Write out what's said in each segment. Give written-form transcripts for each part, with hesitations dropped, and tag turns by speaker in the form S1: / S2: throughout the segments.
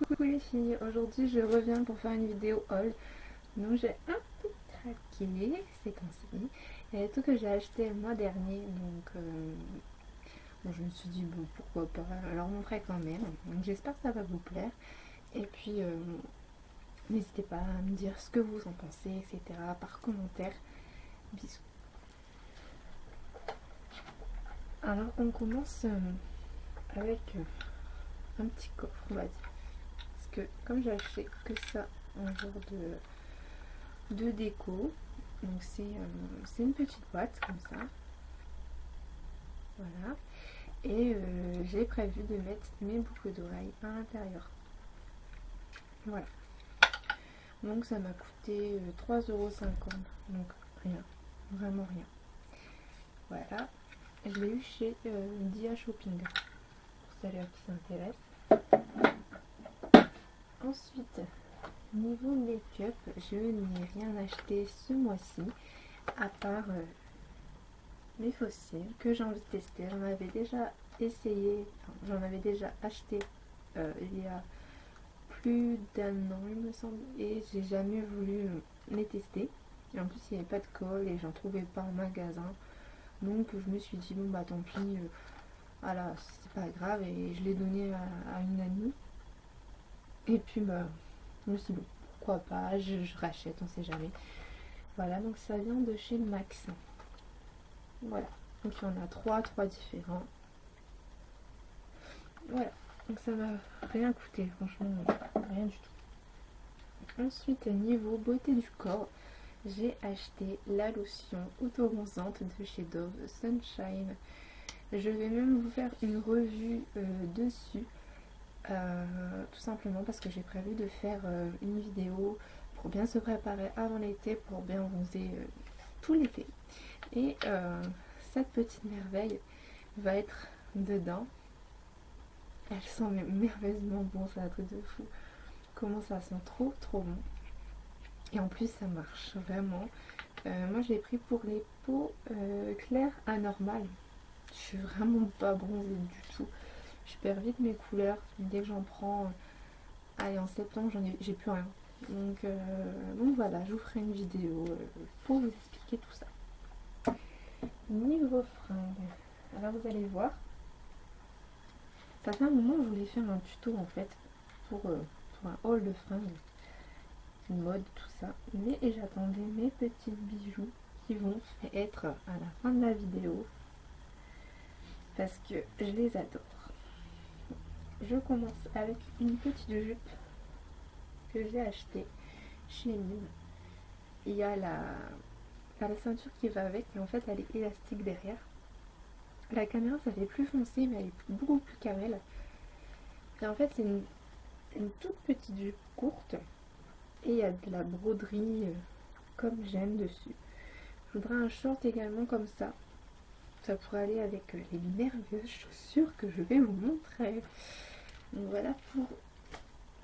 S1: Coucou les filles, aujourd'hui je reviens pour faire une vidéo haul. Donc j'ai un peu craqué ces temps-ci. Il y a tout que j'ai acheté le mois dernier, donc bon, je me suis dit bon pourquoi pas leur montrer quand même. Donc j'espère que ça va vous plaire. Et puis n'hésitez pas à me dire ce que vous en pensez, etc. par commentaire. Bisous. Alors on commence avec un petit coffre on va dire. Parce que comme j'ai acheté que ça en genre de déco, donc c'est une petite boîte comme ça, voilà, et j'ai prévu de mettre mes boucles d'oreilles à l'intérieur, voilà. Donc ça m'a coûté 3,50 €, donc rien, vraiment rien, voilà. Je l'ai eu chez Dia Shopping pour celles qui s'intéressent. Ensuite, niveau make-up, je n'ai rien acheté ce mois-ci à part les fossiles que j'ai envie de tester. J'en avais déjà essayé, enfin, j'en avais déjà acheté il y a plus d'un an il me semble, et j'ai jamais voulu les tester. Et en plus il n'y avait pas de colle et j'en trouvais pas en magasin, donc je me suis dit bon bah tant pis, voilà, c'est pas grave, et je l'ai donné à une amie. Et puis bah je me suis dit bon pourquoi pas, je rachète, on sait jamais. Voilà, donc ça vient de chez Max. Voilà, donc il y en a trois différents. Voilà, donc ça m'a rien coûté, franchement, rien du tout. Ensuite, niveau beauté du corps, j'ai acheté la lotion autobronzante de chez Dove Sunshine. Je vais même vous faire une revue dessus, tout simplement parce que j'ai prévu de faire une vidéo pour bien se préparer avant l'été, pour bien bronzer tout l'été. Et cette petite merveille va être dedans. Elle sent merveilleusement bon, c'est un truc de fou. Comment ça sent trop bon. Et en plus ça marche vraiment. Moi je l'ai pris pour les peaux claires anormales. Je suis vraiment pas bronzée du tout. Je perds vite mes couleurs. Dès que j'en prends, allez, en septembre j'ai plus rien. Donc voilà, je vous ferai une vidéo pour vous expliquer tout ça. Niveau fringues, alors vous allez voir, ça fait un moment que je voulais faire un tuto en fait pour un haul de fringues, mode, tout ça, mais j'attendais mes petits bijoux qui vont être à la fin de la vidéo parce que je les adore. Je commence avec une petite jupe que j'ai achetée chez Mime. Il y a la ceinture qui va avec, et en fait elle est élastique derrière. La caméra ça fait plus foncé, mais elle est beaucoup plus camel. Et en fait c'est une toute petite jupe courte, et il y a de la broderie comme j'aime dessus. Je voudrais un short également comme ça. Ça pourrait aller avec les merveilleuses chaussures que je vais vous montrer. Donc voilà pour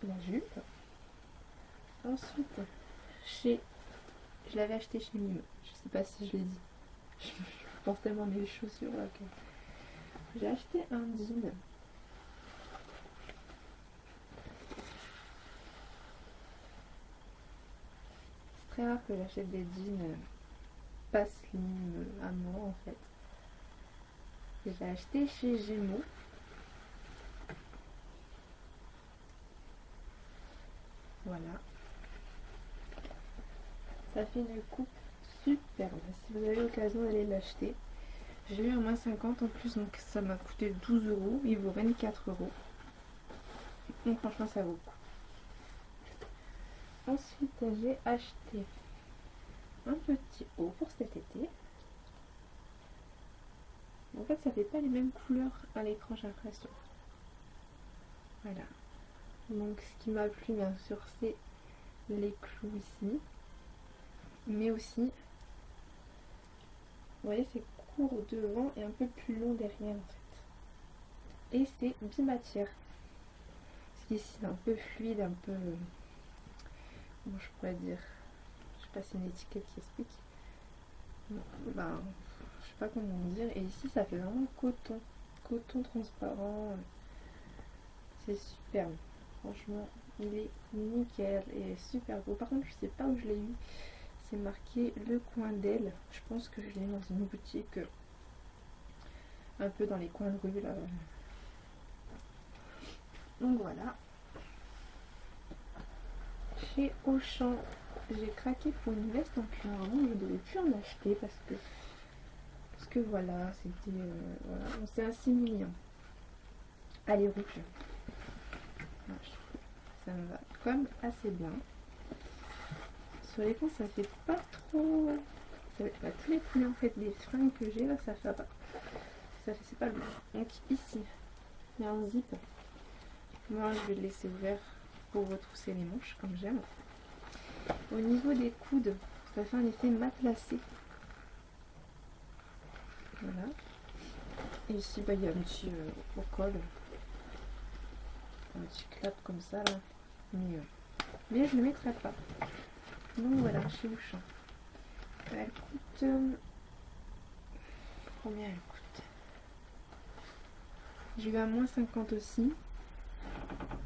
S1: la jupe. Ensuite, je l'avais acheté chez Mime. Je sais pas si je l'ai dit. Je pense tellement à mes chaussures là que... J'ai acheté un jean. C'est très rare que j'achète des jeans pas slim à moi en fait. J'ai acheté chez Gémeaux. Voilà. Ça fait une coupe superbe. Si vous avez l'occasion d'aller l'acheter. J'ai eu un moins 50 en plus, donc ça m'a coûté 12 €. Il vaut 24 €. Donc franchement ça vaut le coup. Ensuite j'ai acheté un petit haut pour cet été. En fait ça fait pas les mêmes couleurs à l'écran, j'ai l'impression. Voilà. Donc ce qui m'a plu bien sûr c'est les clous ici. Mais aussi, vous voyez c'est court devant et un peu plus long derrière en fait. Et c'est bimatière. Ce qui ici c'est un peu fluide, un peu... Comment je pourrais dire, je sais pas si c'est une étiquette qui explique. Non, ben, je sais pas comment dire. Et ici ça fait vraiment coton transparent. C'est superbe. Franchement, il est nickel et super beau. Par contre, je sais pas où je l'ai eu. C'est marqué le coin d'aile. Je pense que je l'ai eu dans une boutique un peu dans les coins de rue là. Donc voilà. Chez Auchan, j'ai craqué pour une veste en cuir. Vraiment, je devais plus en acheter parce que voilà, c'était voilà. Bon, c'est assez mignon. Elle est rouge. Voilà, je trouve que ça me va comme assez bien. Sur l'écran, ça fait pas trop. Ça fait pas tous les plis en fait des fringues que j'ai là, ça fait pas. Ça fait c'est pas lourd. Donc ici, il y a un zip. Moi, je vais le laisser ouvert pour retrousser les manches comme j'aime. Au niveau des coudes, ça fait un effet matelassé. Voilà. Et ici, bah, il y a un petit au col. Un petit clap comme ça là. Mais je ne le mettrai pas. Donc voilà, chez Auchan. Elle coûte. Combien elle coûte? J'ai eu à moins 50 aussi.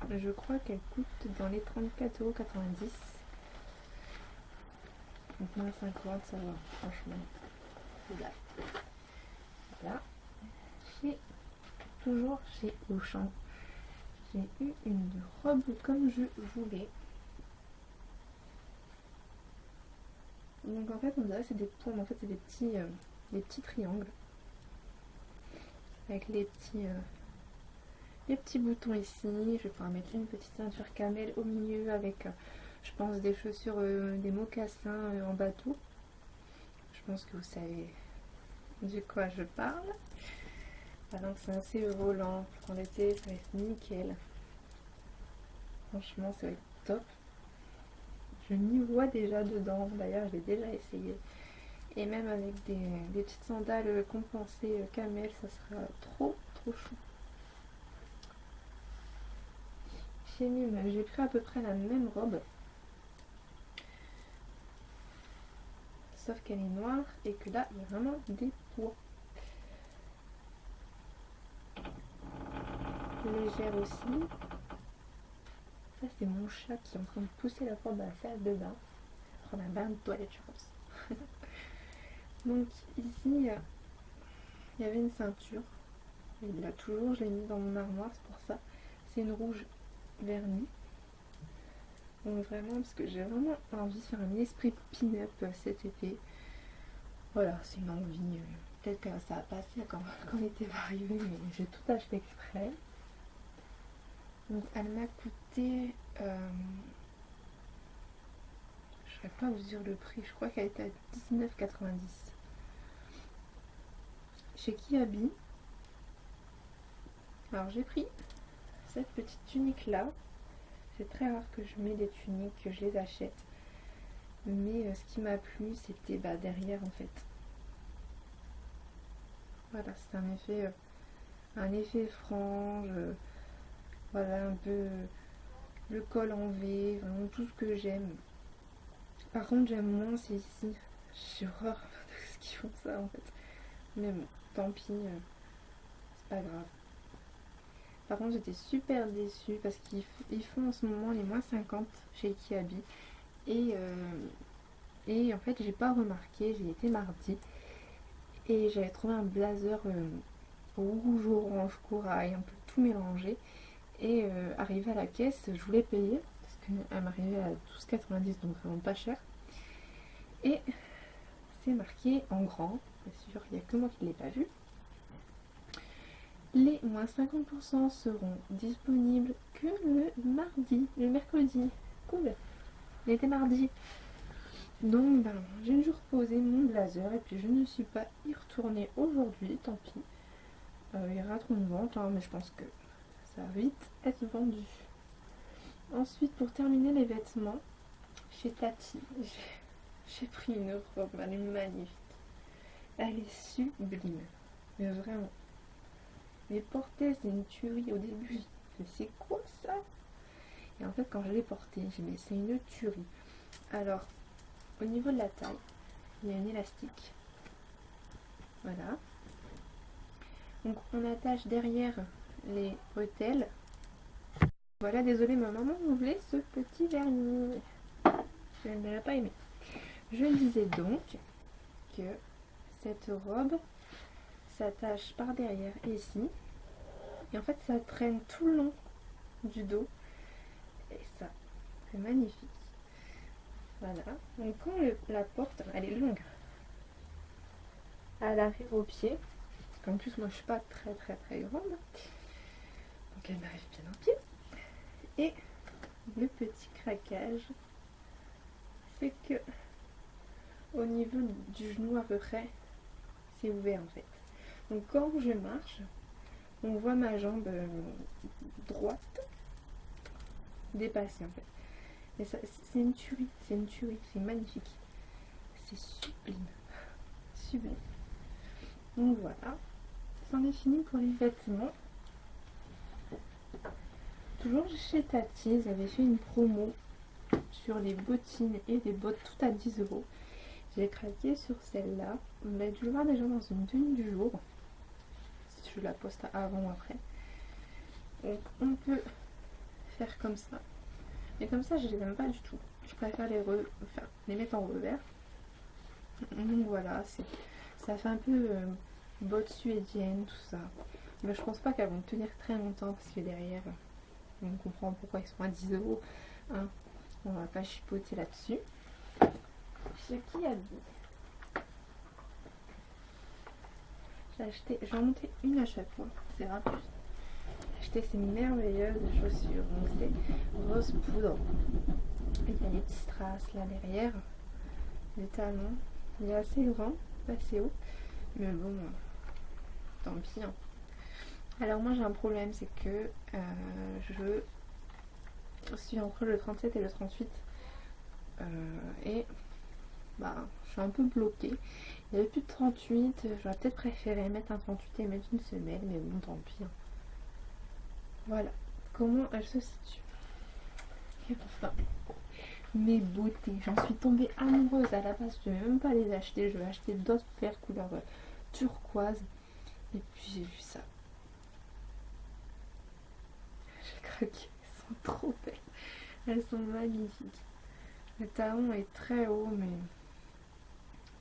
S1: Je crois qu'elle coûte dans les 34,90 €. Donc moins 50, ça va, franchement. Voilà. Toujours chez Auchan. J'ai eu une robe comme je voulais. Donc en fait on dirait que c'est des points, mais en fait c'est des petits triangles. Avec les petits boutons ici. Je vais pouvoir mettre une petite ceinture camel au milieu avec je pense des chaussures, des mocassins en bateau. Je pense que vous savez de quoi je parle. Ah, donc c'est assez volant pour l'été, ça va être nickel. Franchement ça va être top. Je m'y vois déjà dedans, d'ailleurs je l'ai déjà essayé. Et même avec des petites sandales compensées camel, ça sera trop chou. Chez Mime, j'ai pris à peu près la même robe. Sauf qu'elle est noire et que là il y a vraiment des pois. Légère aussi. Ça c'est mon chat qui est en train de pousser la porte de la salle de bain. Prendre un bain de toilette je pense. Donc ici il y avait une ceinture. Il l'a toujours, je l'ai mis dans mon armoire, c'est pour ça. C'est une rouge vernie. Donc vraiment parce que j'ai vraiment envie de faire un esprit pin-up cet été. Voilà, c'est une envie. Peut-être que ça a passé quand l'été va arriver, mais j'ai tout acheté exprès. Donc elle m'a coûté, je ne saurais pas vous dire le prix, je crois qu'elle était à 19,90 €. Chez Kiabi. Alors j'ai pris cette petite tunique là. C'est très rare que je mets des tuniques, que je les achète. Mais ce qui m'a plu, c'était derrière en fait. Voilà, c'est un effet frange. Voilà, un peu le col en V, vraiment tout ce que j'aime. Par contre, j'aime moins, c'est ici. J'ai horreur de ce qu'ils font ça en fait. Mais bon, tant pis, c'est pas grave. Par contre, j'étais super déçue parce qu'ils font en ce moment les moins 50 chez Kiabi. Et en fait, j'ai pas remarqué, j'ai été mardi. Et j'avais trouvé un blazer rouge, orange, corail, un peu tout mélangé. Et arrivé à la caisse, je voulais payer parce qu'elle m'arrivait à 12,90 €, donc vraiment pas cher. Et c'est marqué en grand, bien sûr, il n'y a que moi qui ne l'ai pas vu. Les moins 50% seront disponibles que le mercredi. Cool. Il était mardi. Donc j'ai dû reposer mon blazer et puis je ne suis pas y retournée aujourd'hui, tant pis. Il y aura trop de vente, hein, mais je pense que ça va vite être vendu. Ensuite, pour terminer les vêtements, chez Tati, j'ai pris une robe, elle est magnifique. Elle est sublime, mais vraiment. Les portées, c'est une tuerie au début. Je me c'est quoi ça? Et en fait, quand je l'ai portée, j'ai dit, mais c'est une tuerie. Alors, au niveau de la taille, il y a un élastique. Voilà. Donc, on attache derrière les bretelles. Voilà, désolée, ma maman voulait ce petit vernis. Elle ne l'a pas aimé. Je disais donc que cette robe s'attache par derrière ici. Et en fait, ça traîne tout le long du dos. Et ça, c'est magnifique. Voilà. Donc quand la porte, elle est longue. Elle arrive au pied. En plus, moi, je suis pas très grande. Donc elle m'arrive bien au pied. Et le petit craquage, c'est que au niveau du genou à peu près, c'est ouvert en fait. Donc quand je marche, on voit ma jambe droite dépasser en fait. Et ça, c'est une tuerie, c'est magnifique. C'est sublime. Sublime. Donc voilà, c'en est fini pour les vêtements. Toujours chez Tati, ils avaient fait une promo sur les bottines et les bottes tout à 10 €. J'ai craqué sur celle-là. On l'a dû le voir déjà dans une tenue du jour. Si je la poste avant ou après. Donc on peut faire comme ça. Mais comme ça, je les aime pas du tout. Je préfère les mettre en revers. Donc voilà, ça fait un peu bottes suédiennes, tout ça. Mais je pense pas qu'elles vont tenir très longtemps parce que derrière, on comprend pourquoi ils sont à 10 €. Hein. On va pas chipoter là-dessus. Ce qui a dit. J'ai en monté une à chaque fois, c'est rapide. J'ai acheté ces merveilleuses chaussures, donc c'est rose poudre. Il y a les petits strass là derrière, les talons. Il est assez grand, pas assez haut, mais bon, tant pis. Hein. Alors moi j'ai un problème, c'est que je suis entre le 37 et le 38 et bah je suis un peu bloquée. Il n'y avait plus de 38, j'aurais peut-être préféré mettre un 38 et mettre une semelle, mais bon tant pis. Hein. Voilà comment elle se situe. Et enfin, mes beautés, j'en suis tombée amoureuse à la base, je ne vais même pas les acheter, je vais acheter d'autres paires couleur turquoise. Et puis j'ai vu ça. J'ai craqué, elles sont trop belles, elles sont magnifiques. Le talon est très haut,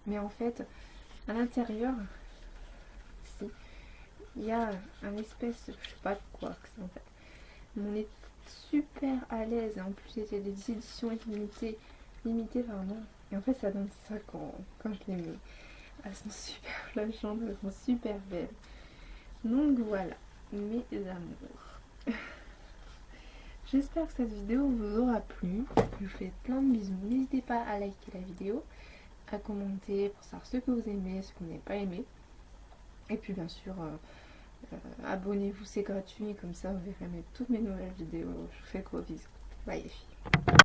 S1: mais en fait, à l'intérieur, ici, il y a un espèce, je sais pas de quoi que c'est en fait. Mais on est super à l'aise. En plus, c'était des éditions limitées pardon. Et en fait, ça donne ça quand je les mets. Elles sont super flashantes, elles sont super belles. Donc voilà, mes amours. J'espère que cette vidéo vous aura plu. Je vous fais plein de bisous. N'hésitez pas à liker la vidéo, à commenter pour savoir ce que vous aimez, ce que vous n'avez pas aimé. Et puis bien sûr, abonnez-vous, c'est gratuit. Comme ça, vous verrez toutes mes nouvelles vidéos. Je vous fais gros bisous. Bye les filles.